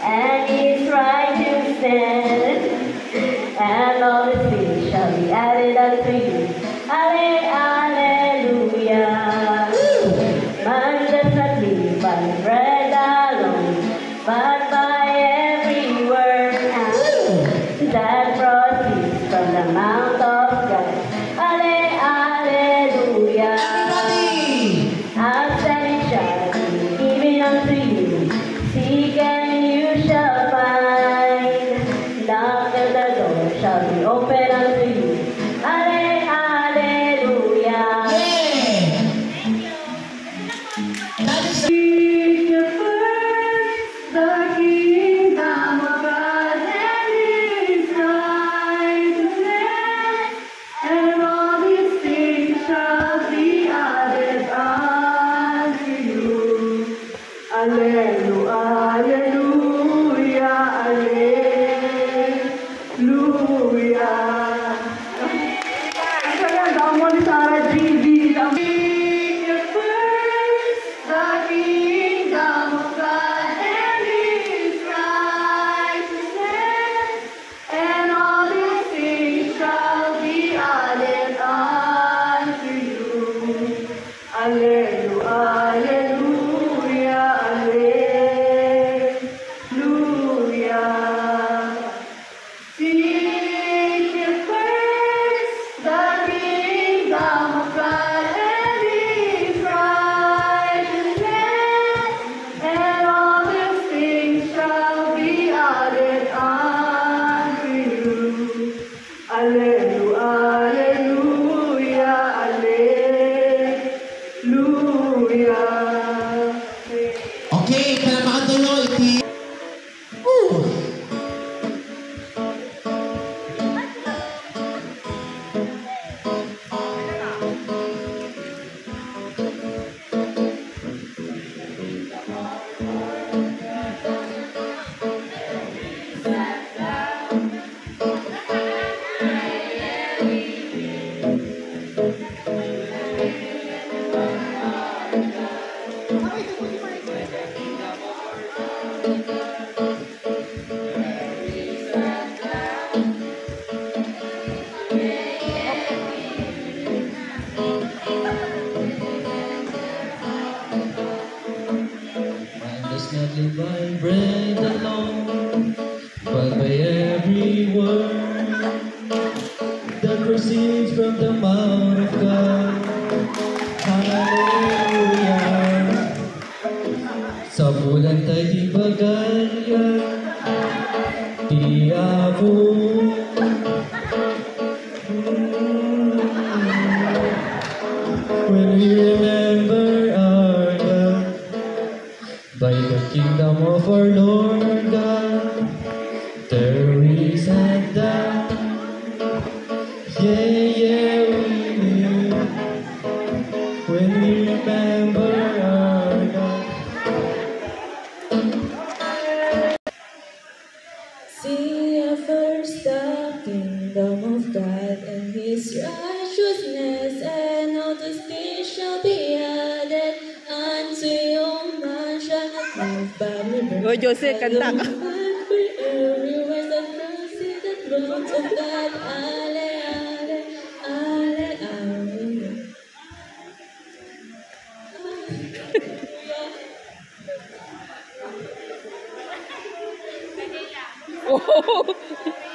and His righteousness, and all the things shall be added unto you. Alleluia. Man does not live by bread alone, but by every word that proceeds from the mouth of God. Alleluia. Ask and it shall be given unto you. Seek and you shall find. Knock and the door shall be opened unto you. Alleluia. Seek ye first the kingdom of God and His righteousness, and all these things shall be added unto you. Alleluia, alleluia, alleluia. Ang ganda mo ni Sarah G.D. Seek ye first the kingdom of God and His righteousness, and all these things shall be added unto you. Alleluia, alleluia, alleluia. Seek ye first the kingdom of God and His righteousness, and all these things shall be added unto you. Alleluia, alleluia, alleluia. Okay, para makatuloy, Man does not live by bread alone, but by every word that proceeds from the mouth of God. Hallelujah. Sa bulan tayo di bagayan, di abot. When we remember our God, by the kingdom of our Lord God, there is a that. Yeah, yeah, we live. When we remember our God. See ye first the kingdom of God and His righteousness, and all these things shall be added unto you. Man shall not live by bread. O, Jose, kanta ka. Every word that proceeds the throne of God. Ale, ale, ale, ale. Oh.